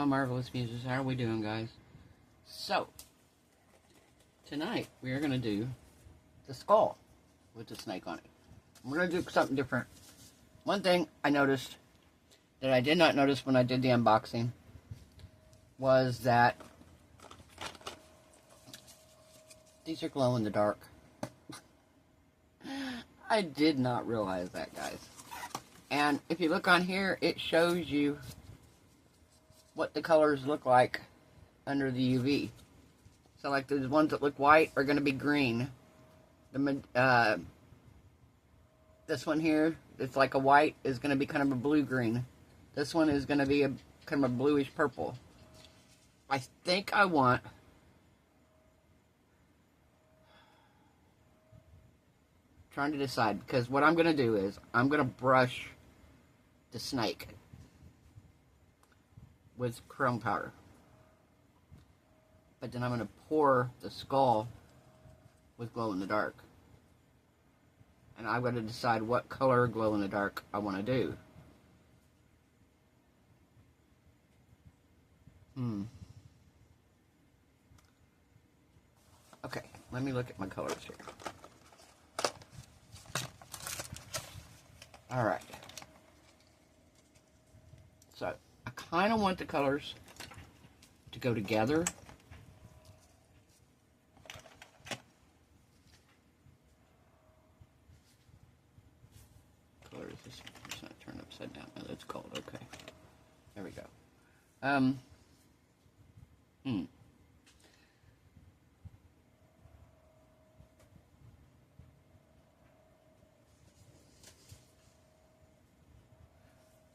my marvelous muses. How are we doing, guys? So, tonight we are going to do the skull with the snake on it. We're going to do something different. One thing I noticed that I did not notice when I did the unboxing was that these are glow in the dark. I did not realize that, guys. And if you look on here, it shows you what the colors look like under the UV. So like the ones that look white are going to be green. This one here, it's like a white, is going to be kind of a blue-green. This one is going to be a kind of a bluish purple. I think I want trying to decide, because what I'm going to do is I'm going to brush the snake with chrome powder, but then I'm going to pour the skull with glow in the dark, and I've got to decide what color glow in the dark I want to do. Okay, let me look at my colors here. Alright. So, I kind of want the colors to go together. Color is this? It's not turned upside down. No, that's cold. Okay. There we go.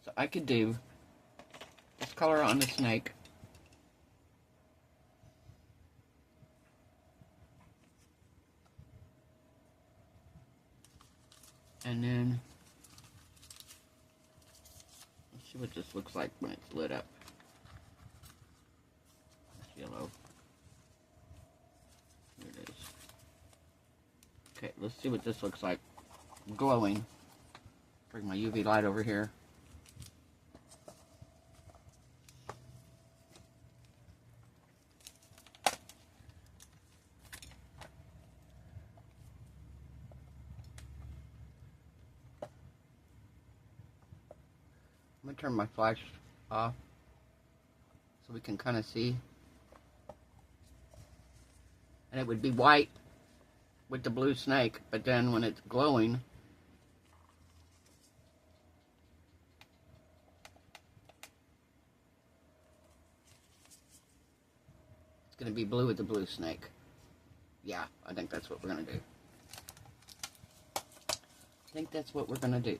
So I could do this color on the snake. And then, let's see what this looks like when it's lit up. It's yellow. Here it is. Okay, let's see what this looks like glowing. Bring my UV light over here. I'm going to turn my flash off so we can kind of see. And it would be white with the blue snake, but then when it's glowing, it's going to be blue with the blue snake. Yeah, I think that's what we're going to do. I think that's what we're going to do.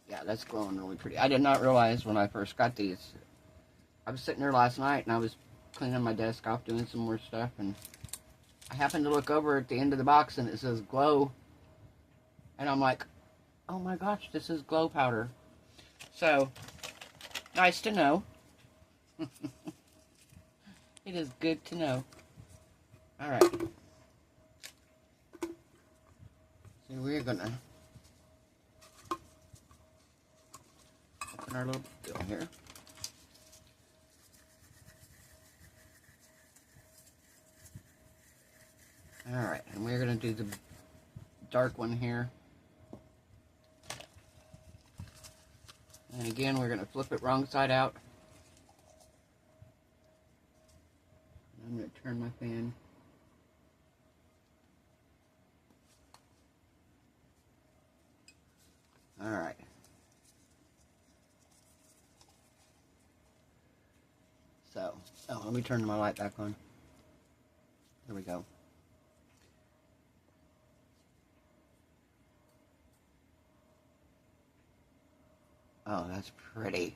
Yeah, that's glowing really pretty. I did not realize when I first got these. I was sitting there last night and I was cleaning my desk off, doing some more stuff, and I happened to look over at the end of the box and it says glow. And I'm like, oh my gosh, this is glow powder. So, nice to know. It is good to know. Alright. So we're gonna open our little deal here. Alright, and we're gonna do the dark one here. And again, we're gonna flip it wrong side out. I'm gonna turn my fan. Alright. So, let me turn my light back on. There we go. Oh, that's pretty.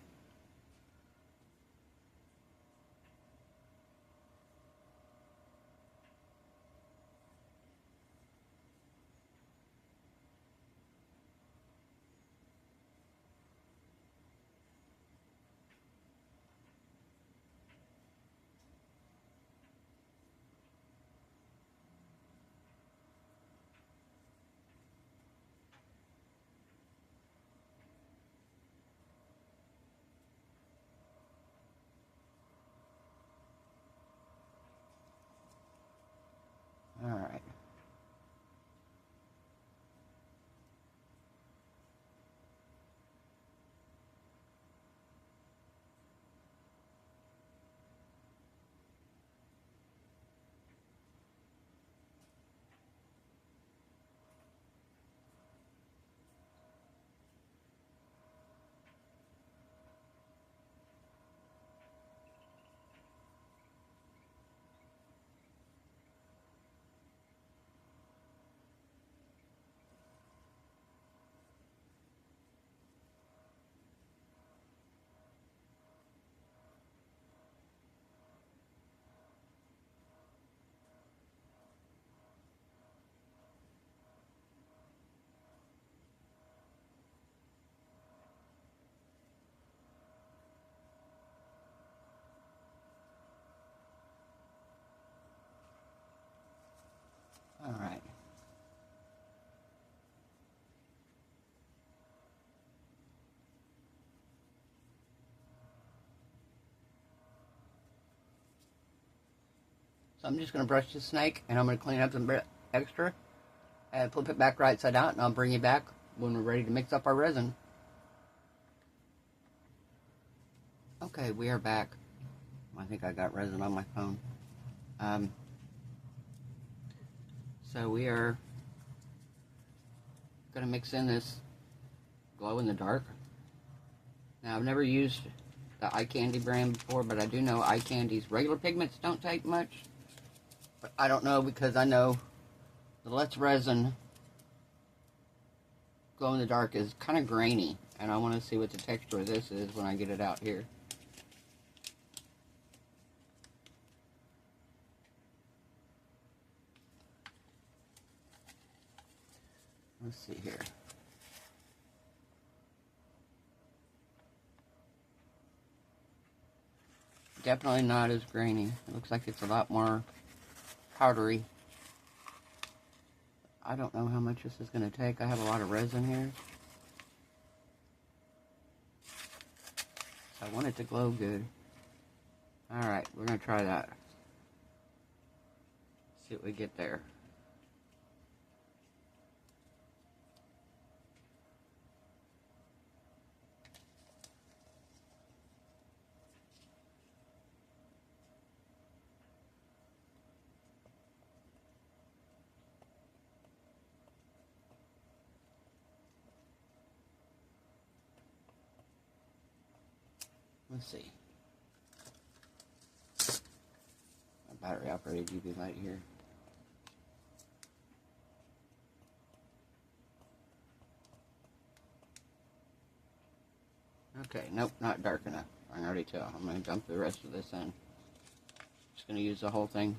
All right. So I'm just going to brush the snake, and I'm going to clean up some extra and flip it back right side out, and I'll bring you back when we're ready to mix up our resin. Okay, we are back. I think I got resin on my phone. So we are going to mix in this glow in the dark. Now, I've never used the Eye Candy brand before, but I do know Eye Candy's regular pigments don't take much. But I don't know, because I know the Let's Resin glow in the dark is kind of grainy, and I want to see what the texture of this is when I get it out here. Let's see here. Definitely not as grainy. It looks like it's a lot more powdery. I don't know how much this is going to take. I have a lot of resin here. So I want it to glow good. Alright, we're going to try that. See what we get there. Let's see. A battery operated UV light here. Okay, nope, not dark enough. I can already tell. I'm going to dump the rest of this in. Just going to use the whole thing.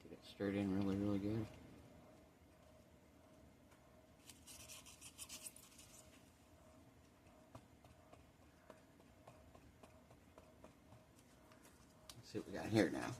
Get it stirred in really, really good. Let's see what we got here now.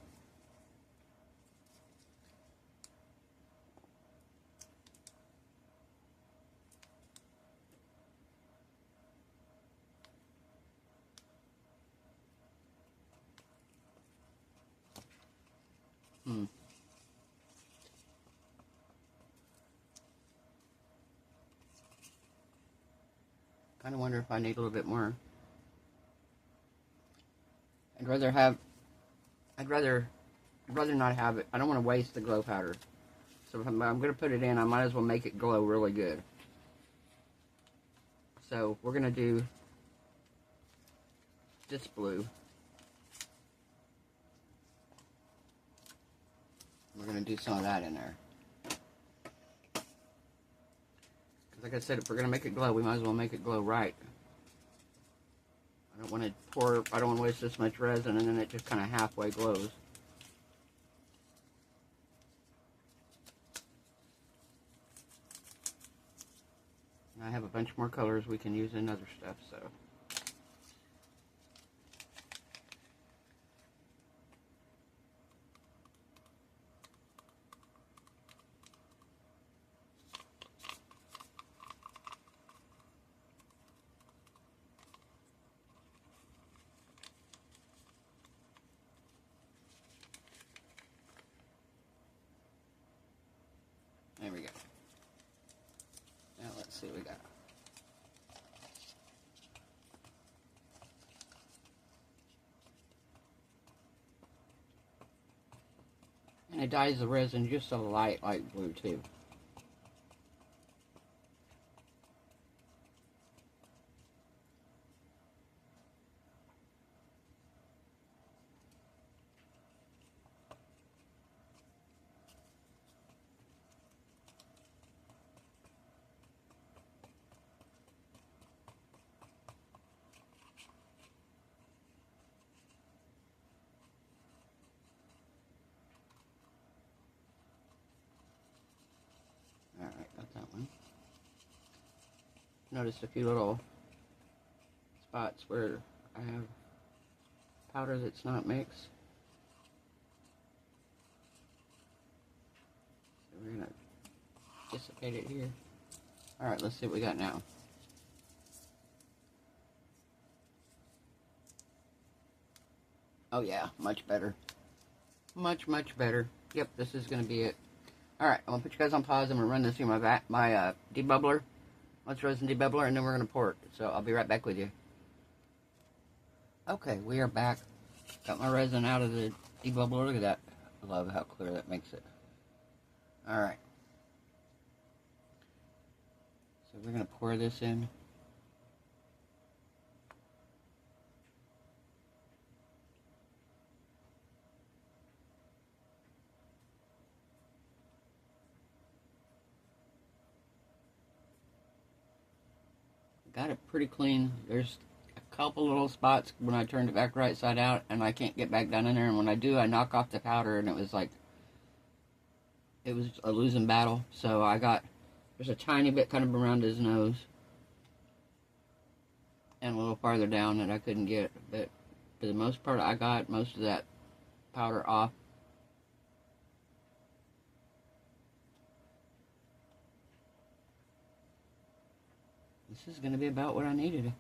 Kind of wonder if I need a little bit more. I'd rather not have it. I don't want to waste the glow powder. So if I'm going to put it in, I might as well make it glow really good. So we're going to do this blue. We're going to do some of that in there. Like I said, if we're going to make it glow, we might as well make it glow right. I don't want to waste this much resin and then it just kind of halfway glows. And I have a bunch more colors we can use in other stuff, so. There we go. Now let's see what we got. And it dyes the resin just a light blue too. noticed a few little spots where I have powder that's not mixed. So we're going to dissipate it here. Alright, let's see what we got now. Oh yeah, much better. Much better. Yep, this is going to be it. Alright, I'm going to put you guys on pause. I'm going to run this through my debubbler. Let's resin debubbler, and then we're going to pour it. So I'll be right back with you. Okay, we are back. Got my resin out of the debubbler. Look at that. I love how clear that makes it. Alright. So we're going to pour this in. Got it pretty clean. There's a couple little spots when I turned it back right side out, and I can't get back down in there. And when I do, I knock off the powder, and it was a losing battle. So there's a tiny bit kind of around his nose, and a little farther down that I couldn't get. But for the most part, I got most of that powder off. This is going to be about what I needed.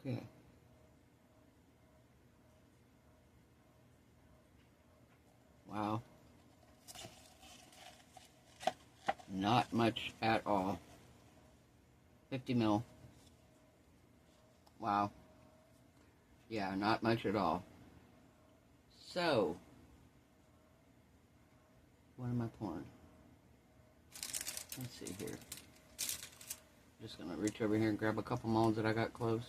Okay. Wow. Not much at all. 50 mil. Wow. Yeah, not much at all. So, what am I pouring? Let's see here. Just gonna reach over here and grab a couple molds that I got close.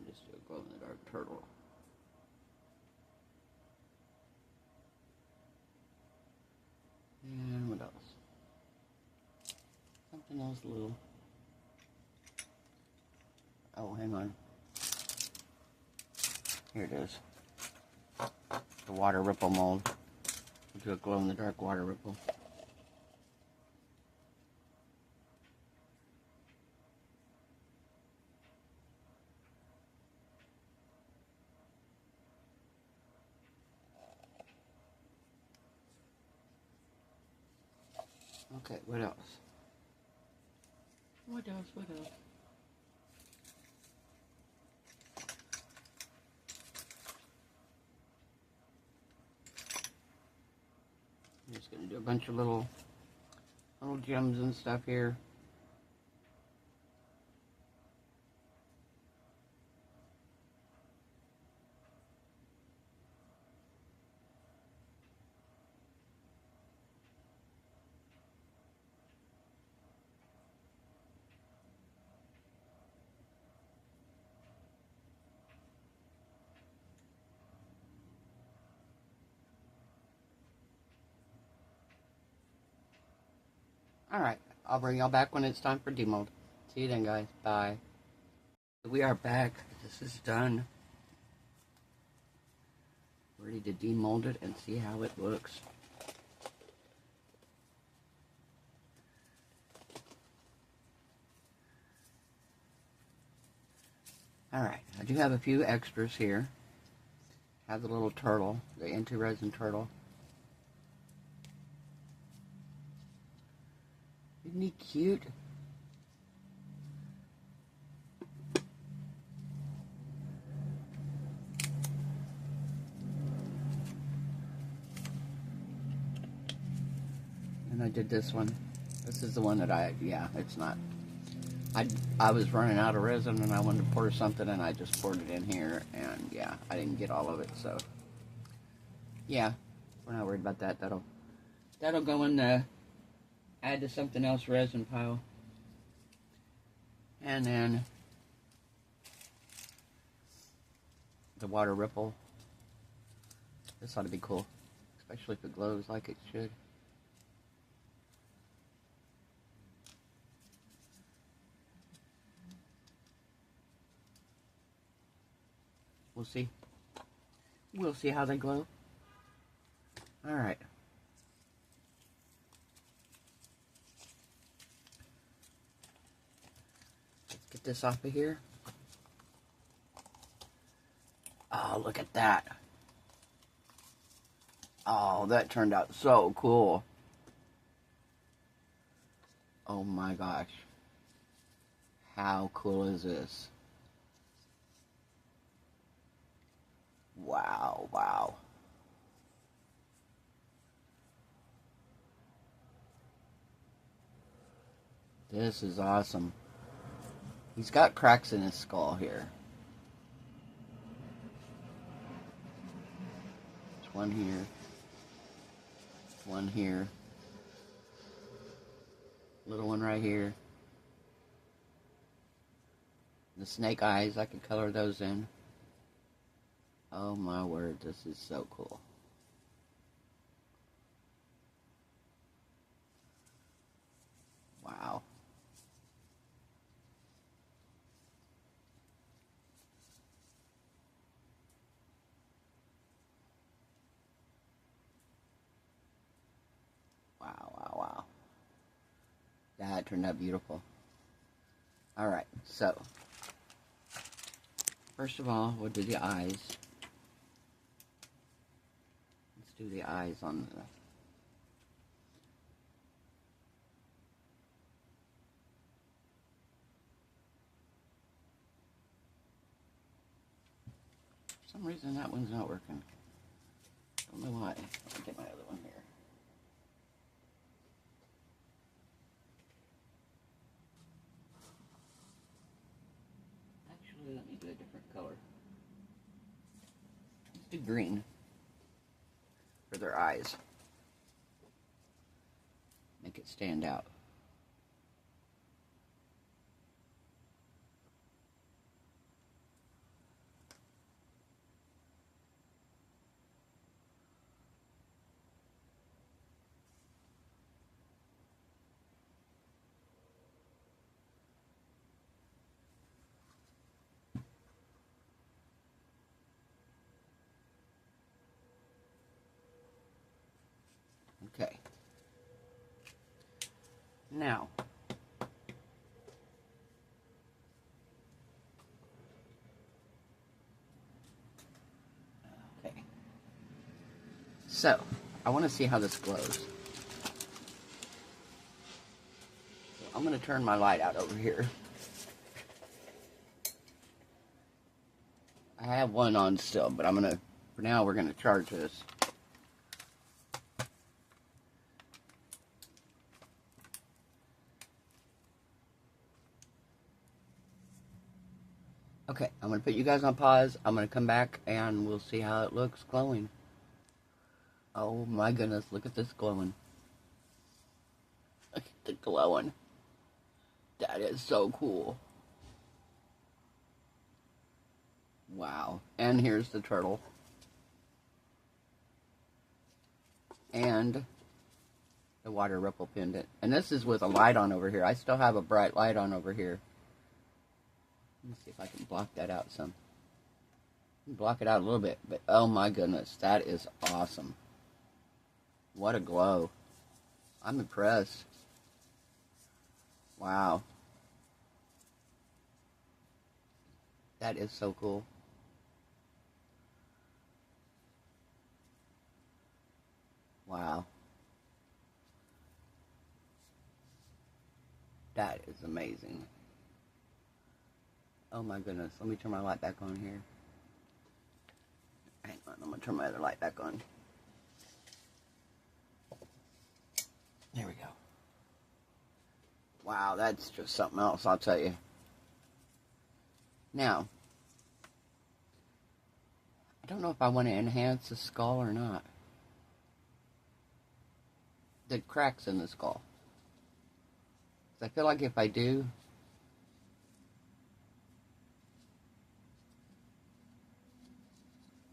Just do a glow-in-the-dark turtle. And what else? Something else little. Oh, hang on. Here it is. The water ripple mold. Do a glow-in-the-dark water ripple. Okay, what else? What else? I'm just going to do a bunch of little gems and stuff here. Alright, I'll bring y'all back when it's time for demold. See you then, guys. Bye. We are back. This is done. Ready to demold it and see how it looks. Alright, I do have a few extras here. I have the little turtle, the anti-resin turtle. Isn't he cute? And I did this one. This is the one that it's not. I was running out of resin and I wanted to pour something and I just poured it in here and yeah, I didn't get all of it, so. yeah, we're not worried about that. That'll go in the add to something else resin pile. And then the water ripple. This ought to be cool, especially if it glows like it should. We'll see. We'll see how they glow. All right. Let's get this off of here. Oh, look at that. Oh, that turned out so cool. Oh my gosh. How cool is this? Wow, wow. This is awesome. He's got cracks in his skull here. There's one here. One here. Little one right here. The snake eyes, I could color those in. Oh my word, this is so cool. Wow. Wow, wow, wow. That turned out beautiful. Alright, so first of all, we'll do the eyes. Let's do the eyes on the... For some reason that one's not working. Don't know why. Let me get my other one here. Actually, let me do a different color. Let's do green for their eyes. Make it stand out. Okay. Now, okay. So, I want to see how this glows. So I'm going to turn my light out over here. I have one on still, but I'm going to, for now, we're going to charge this. Okay, I'm going to put you guys on pause. I'm going to come back and we'll see how it looks glowing. Oh my goodness, look at this glowing. Look at the glowing. That is so cool. Wow. And here's the turtle. And the water ripple pendant. And this is with a light on over here. I still have a bright light on over here. Let me see if I can block that out some. Block it out a little bit, but oh my goodness, that is awesome. What a glow. I'm impressed. Wow. That is so cool. Wow. That is amazing. Oh my goodness. Let me turn my light back on here. Hang on, I'm going to turn my other light back on. There we go. Wow, that's just something else, I'll tell you. Now, I don't know if I want to enhance the skull or not. the cracks in the skull. I feel like if I do,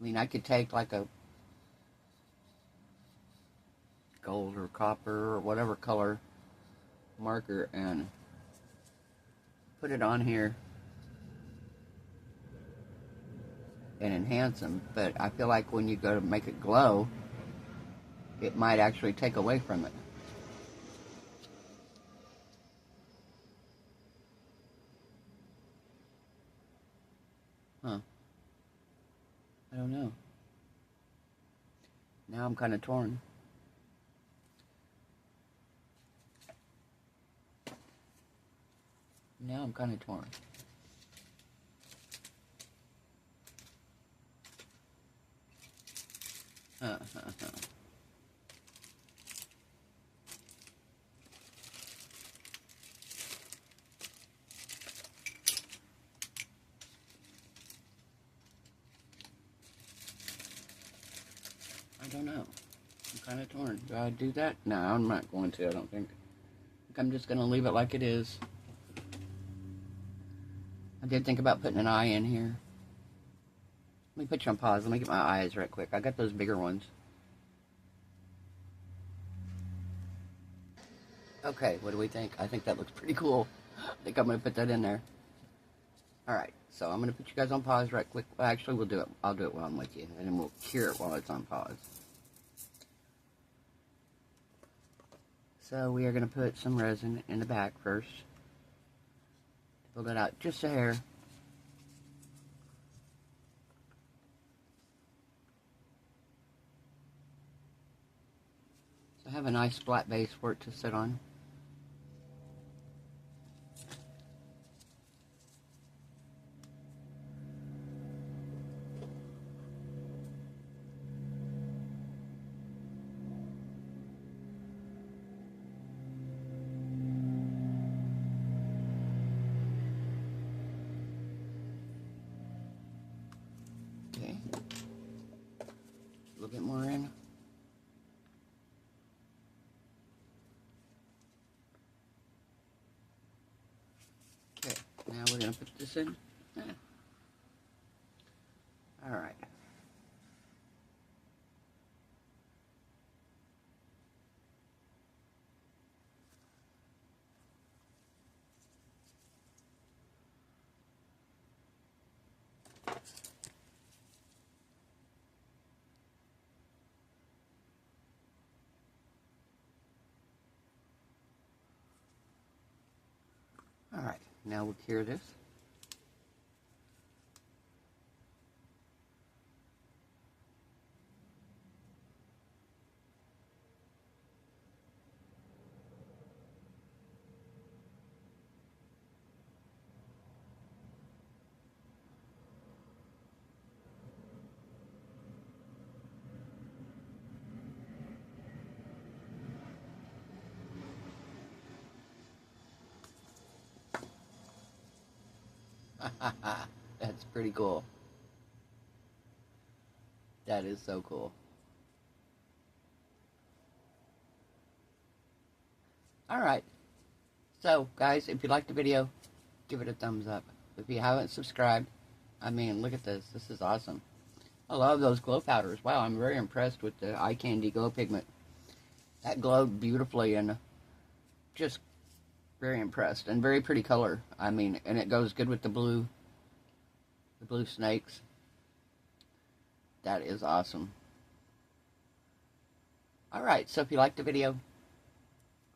I mean, I could take like a gold or copper or whatever color marker and put it on here and enhance them, but I feel like when you go to make it glow, it might actually take away from it. Huh. I don't know. Now I'm kind of torn. Now I'm kind of torn. I don't know. I'm kind of torn. Do I do that? No, I'm not going to, I don't think. I think I'm just going to leave it like it is. I did think about putting an eye in here. Let me put you on pause. Let me get my eyes right quick. I got those bigger ones. Okay, what do we think? I think that looks pretty cool. I think I'm going to put that in there. Alright, so I'm going to put you guys on pause right quick. Well, actually, we'll do it. I'll do it while I'm with you, and then we'll cure it while it's on pause. So we are going to put some resin in the back first. Build it out just a hair. So I have a nice flat base for it to sit on. Okay. A little bit more in. Okay, now we're going to put this in. Alright. Alright, now we'll cure this. That's pretty cool. That is so cool. Alright. So, guys, if you liked the video, give it a thumbs up. If you haven't subscribed, I mean, look at this. This is awesome. I love those glow powders. Wow, I'm very impressed with the Eye Candy Glow Pigment. That glowed beautifully and just very impressed. And very pretty color. I mean, and it goes good with the blue snakes. That is awesome. Alright, so if you liked the video,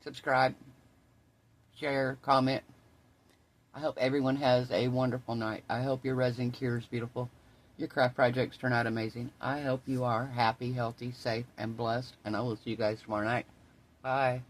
subscribe, share, comment. I hope everyone has a wonderful night. I hope your resin cure is beautiful. Your craft projects turn out amazing. I hope you are happy, healthy, safe, and blessed. And I will see you guys tomorrow night. Bye.